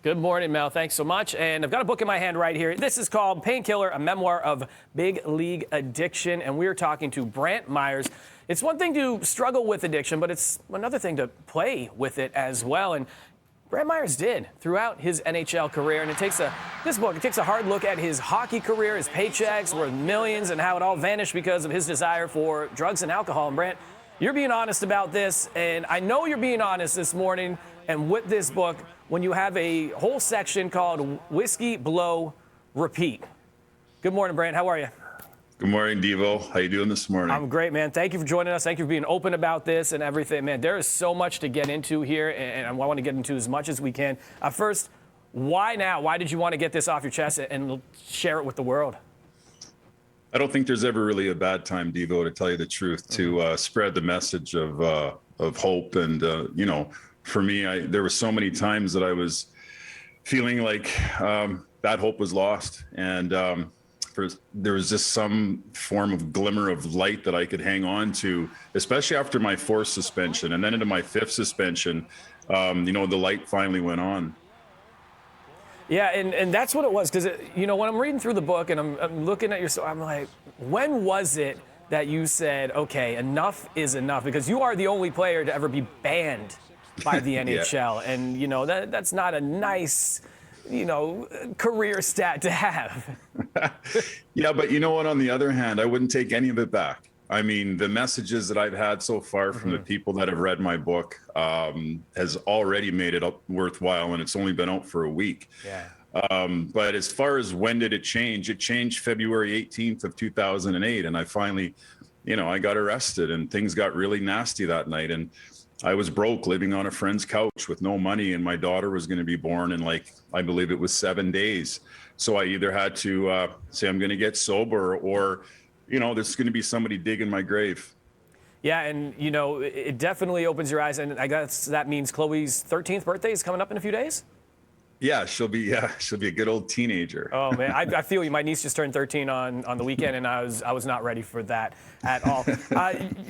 Good morning, Mel. Thanks so much. And I've got a book in my hand right here. This is called Painkiller, a memoir of big league addiction. And we're talking to Brantt Myhres. It's one thing to struggle with addiction, but it's another thing to play with it as well. And Brantt Myhres did throughout his NHL career. And this book takes a hard look at his hockey career, his paychecks worth millions, and how it all vanished because of his desire for drugs and alcohol. And Brantt, you're being honest about this. And I know you're being honest this morning. And with this book, when you have a whole section called Whiskey, Blow, Repeat. Good morning, Brantt. How are you? Good morning, Devo. How you doing this morning? I'm great, man. Thank you for joining us. Thank you for being open about this and everything. Man, there is so much to get into here, and I want to get into as much as we can. First, why now? Why did you want to get this off your chest and share it with the world? I don't think there's ever really a bad time, Devo, to tell you the truth, to spread the message of hope. And, for me, there were so many times that I was feeling like that hope was lost. And there was just some form of glimmer of light that I could hang on to, especially after my fourth suspension. And then into my fifth suspension, the light finally went on. Yeah, and that's what it was. Because, when I'm reading through the book and I'm looking at your story, I'm like, when was it that you said, okay, enough is enough? Because you are the only player to ever be banned by the NHL. Yeah. And, that's not a nice, career stat to have. Yeah, but you know what? On the other hand, I wouldn't take any of it back. I mean, the messages that I've had so far from the people that have read my book has already made it worthwhile, and it's only been out for a week. Yeah. But as far as when did it change? It changed February 18th of 2008, and I finally, I got arrested, and things got really nasty that night. And I was broke, living on a friend's couch with no money, and my daughter was going to be born in I believe it was 7 days. So I either had to say I'm going to get sober, or, there's going to be somebody digging my grave. Yeah, and, it definitely opens your eyes. And I guess that means Chloe's 13th birthday is coming up in a few days? Yeah, she'll be a good old teenager. Oh, man, I feel you. My niece just turned 13 on the weekend, and I was not ready for that at all.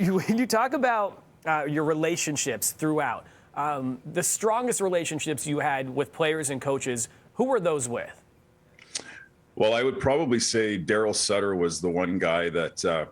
You talk about your relationships throughout. The strongest relationships you had with players and coaches, who were those with? Well, I would probably say Daryl Sutter was the one guy that,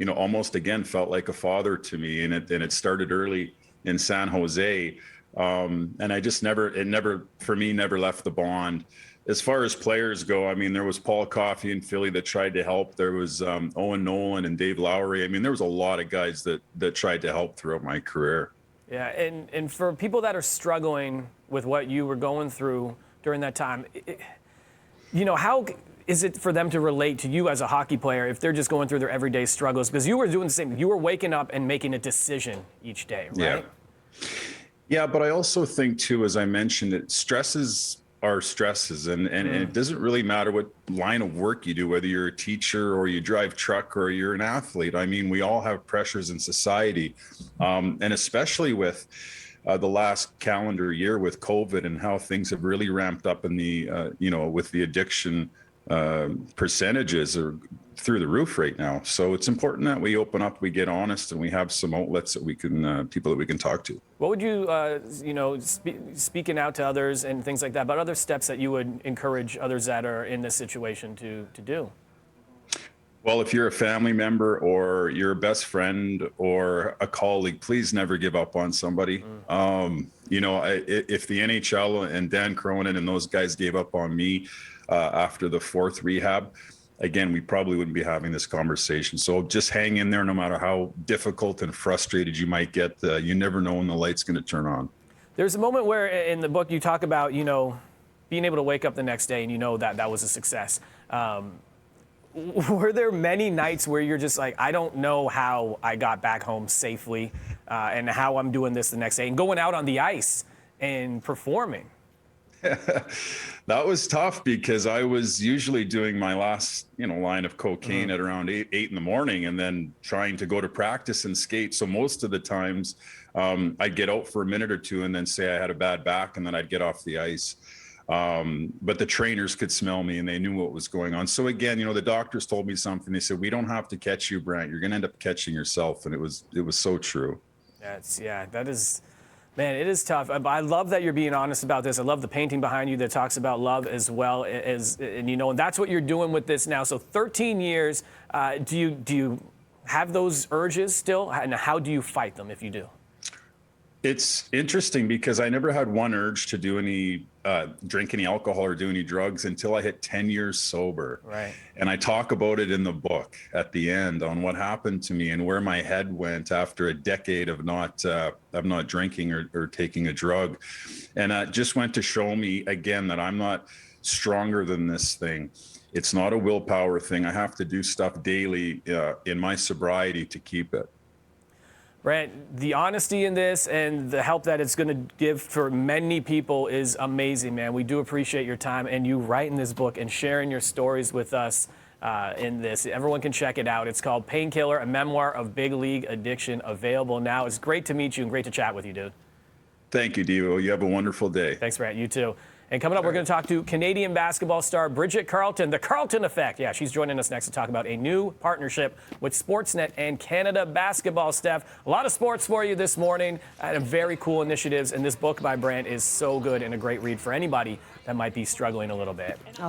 almost again felt like a father to me. And it started early in San Jose. And I just never left the bond. As far as players go, I mean, there was Paul Coffey in Philly that tried to help. There was Owen Nolan and Dave Lowry. I mean, there was a lot of guys that tried to help throughout my career. Yeah, and for people that are struggling with what you were going through during that time, how is it for them to relate to you as a hockey player if they're just going through their everyday struggles? Because you were doing the same. You were waking up and making a decision each day, right? Yeah, but I also think, too, as I mentioned, that stresses are stresses, and it doesn't really matter what line of work you do, whether you're a teacher or you drive truck or you're an athlete. I mean, we all have pressures in society, and especially with the last calendar year with COVID and how things have really ramped up in the, with the addiction percentages are through the roof right now. So it's important that we open up, we get honest, and we have some outlets that we can, people that we can talk to. What would you, speaking out to others and things like that, but other steps that you would encourage others that are in this situation to do? Well, if you're a family member or you're a best friend or a colleague, please never give up on somebody. If the NHL and Dan Cronin and those guys gave up on me after the fourth rehab, again, we probably wouldn't be having this conversation. So just hang in there no matter how difficult and frustrated you might get. You never know when the light's going to turn on. There's a moment where in the book you talk about, being able to wake up the next day and that was a success. Were there many nights where you're just like, I don't know how I got back home safely and how I'm doing this the next day and going out on the ice and performing? That was tough because I was usually doing my last, line of cocaine at around 8 in the morning and then trying to go to practice and skate. So most of the times I'd get out for a minute or two and then say I had a bad back and then I'd get off the ice. But the trainers could smell me and they knew what was going on. So again, the doctors told me something. They said, we don't have to catch you, Brantt. You're going to end up catching yourself. And it was so true. That is Man, it is tough. I love that you're being honest about this. I love the painting behind you that talks about love as well as, and and that's what you're doing with this now. So 13 years. Do you have those urges still? And how do you fight them if you do? It's interesting because I never had one urge to do any drink any alcohol or do any drugs until I hit 10 years sober. Right. And I talk about it in the book at the end on what happened to me and where my head went after a decade of not drinking or taking a drug. And it just went to show me again that I'm not stronger than this thing. It's not a willpower thing. I have to do stuff daily in my sobriety to keep it. Brantt, the honesty in this and the help that it's going to give for many people is amazing, man. We do appreciate your time and you writing this book and sharing your stories with us in this. Everyone can check it out. It's called Painkiller, a memoir of big league addiction, available now. It's great to meet you and great to chat with you, dude. Thank you, Devo. You have a wonderful day. Thanks, Brantt. You too. And coming up, we're going to talk to Canadian basketball star Bridget Carleton, the Carleton Effect. Yeah, she's joining us next to talk about a new partnership with Sportsnet and Canada Basketball Staff. A lot of sports for you this morning and very cool initiatives. And this book by Brantt is so good and a great read for anybody that might be struggling a little bit.